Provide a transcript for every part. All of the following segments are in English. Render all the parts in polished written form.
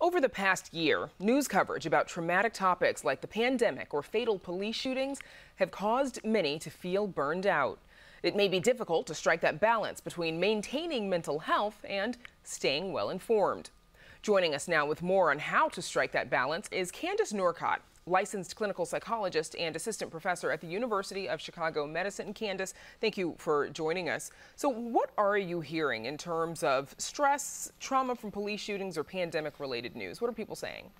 Over the past year, news coverage about traumatic topics like the pandemic or fatal police shootings have caused many to feel burned out. It may be difficult to strike that balance between maintaining mental health and staying well informed. Joining us now with more on how to strike that balance is Candace Norcott, licensed clinical psychologist and assistant professor at the University of Chicago Medicine. Candace, thank you for joining us. So what are you hearing in terms of stress, trauma from police shootings, or pandemic-related news? What are people saying?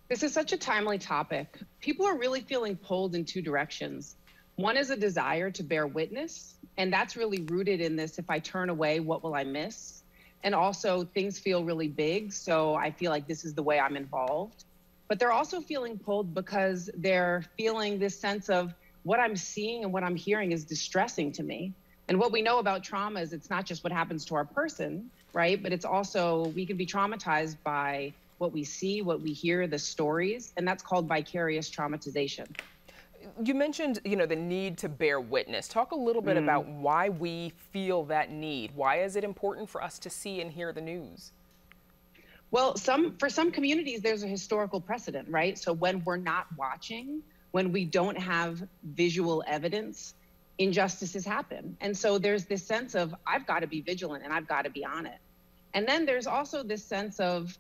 This is such a timely topic. People are really feeling pulled in two directions. One is a desire to bear witness, and that's really rooted in this: if I turn away, what will I miss? And also, things feel really big, so I feel like this is the way I'm involved. But they're also feeling pulled because they're feeling this sense of what I'm seeing and what I'm hearing is distressing to me. And what we know about trauma is it's not just what happens to our person, right? But it's also, we can be traumatized by what we see, what we hear, the stories, and that's called vicarious traumatization. You mentioned, the need to bear witness. Talk a little bit about why we feel that need. Why is it important for us to see and hear the news? Well, for some communities, there's a historical precedent, right? So when we're not watching, when we don't have visual evidence, injustices happen. And so there's this sense of, I've got to be vigilant and I've got to be on it. And then there's also this sense of,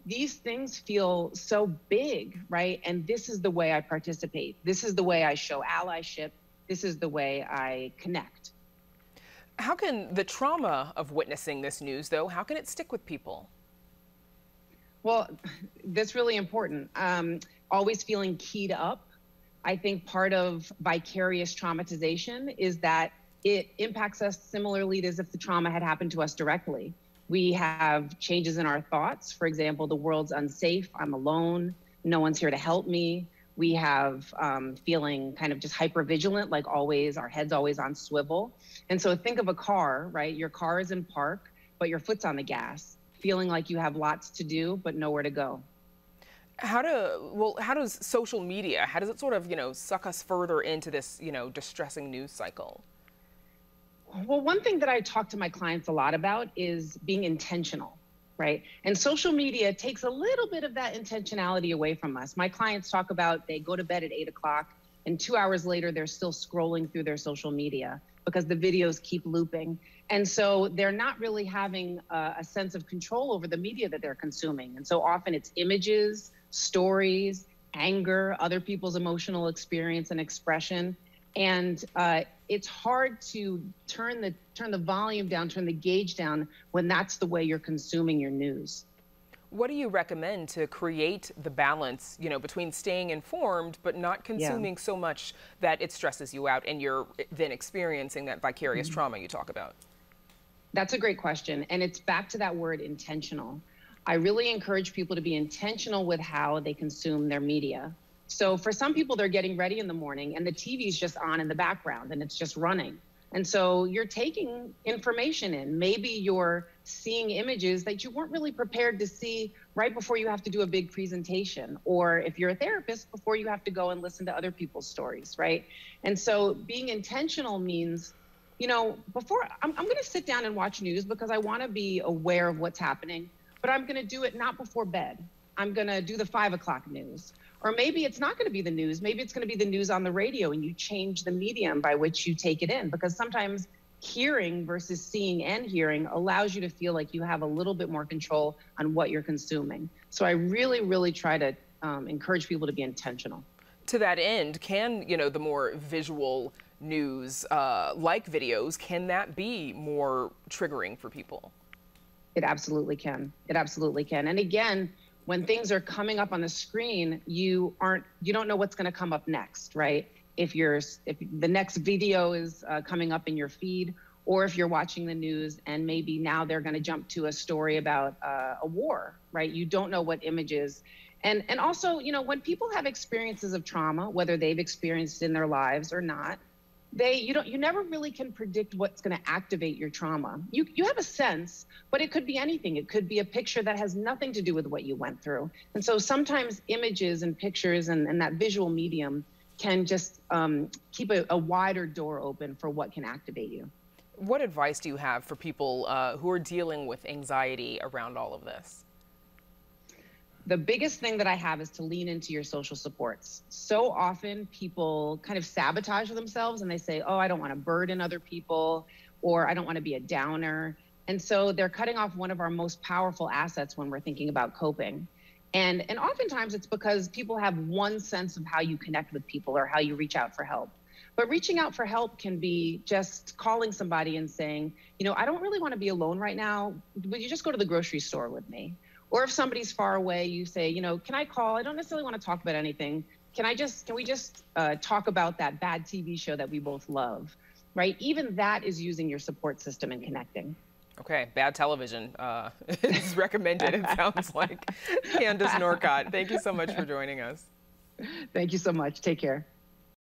these things feel so big, right? And this is the way I participate. This is the way I show allyship. This is the way I connect. How can the trauma of witnessing this news, though, how can it stick with people? Well, that's really important. Always feeling keyed up. I think part of vicarious traumatization is that it impacts us similarly as if the trauma had happened to us directly. We have changes in our thoughts. For example, the world's unsafe, I'm alone, no one's here to help me. We have feeling kind of just hypervigilant, like always, our head's always on swivel. And so think of a car, right? Your car is in park, but your foot's on the gas, feeling like you have lots to do, but nowhere to go. How does social media, how does it sort of, suck us further into this, distressing news cycle? Well, one thing that I talk to my clients a lot about is being intentional, right? And social media takes a little bit of that intentionality away from us. My clients talk about they go to bed at 8 o'clock and 2 hours later, they're still scrolling through their social media because the videos keep looping. And so they're not really having a sense of control over the media that they're consuming. And so often it's images, stories, anger, other people's emotional experience and expression. And it's hard to turn the volume down, turn the gauge down when that's the way you're consuming your news. What do you recommend to create the balance, between staying informed but not consuming so much that it stresses you out and you're then experiencing that vicarious trauma you talk about? That's a great question. And it's back to that word intentional. I really encourage people to be intentional with how they consume their media. So for some people, they're getting ready in the morning and the TV's just on in the background and it's just running. And so you're taking information in. Maybe you're seeing images that you weren't really prepared to see right before you have to do a big presentation. Or if you're a therapist, before you have to go and listen to other people's stories, right? And so being intentional means, before I'm going to sit down and watch news because I want to be aware of what's happening, but I'm going to do it not before bed. I'm going to do the 5 o'clock news. Or maybe it's not going to be the news. Maybe it's going to be the news on the radio and you change the medium by which you take it in, because sometimes hearing versus seeing and hearing allows you to feel like you have a little bit more control on what you're consuming. So I really, really try to encourage people to be intentional. To that end, can, the more visual news, like videos, can that be more triggering for people? It absolutely can. It absolutely can. And again, when things are coming up on the screen, you don't know what's going to come up next, right? If the next video is coming up in your feed, or if you're watching the news and maybe now they're going to jump to a story about a war, right? You don't know what images. And also, when people have experiences of trauma, whether they've experienced it in their lives or not, you never really can predict what's going to activate your trauma. You have a sense, but it could be anything. It could be a picture that has nothing to do with what you went through. And so sometimes images and pictures and that visual medium can just keep a wider door open for what can activate you. What advice do you have for people who are dealing with anxiety around all of this? The biggest thing that I have is to lean into your social supports. So often people kind of sabotage themselves and they say, oh, I don't want to burden other people, or I don't want to be a downer. And so they're cutting off one of our most powerful assets when we're thinking about coping. And oftentimes it's because people have one sense of how you connect with people or how you reach out for help. But reaching out for help can be just calling somebody and saying, I don't really want to be alone right now. Would you just go to the grocery store with me? Or if somebody's far away, you say, can I call? I don't necessarily want to talk about anything. Can we just talk about that bad TV show that we both love, right? Even that is using your support system and connecting. Okay, bad television is recommended, it sounds like. Candace Norcott, thank you so much for joining us. Thank you so much. Take care.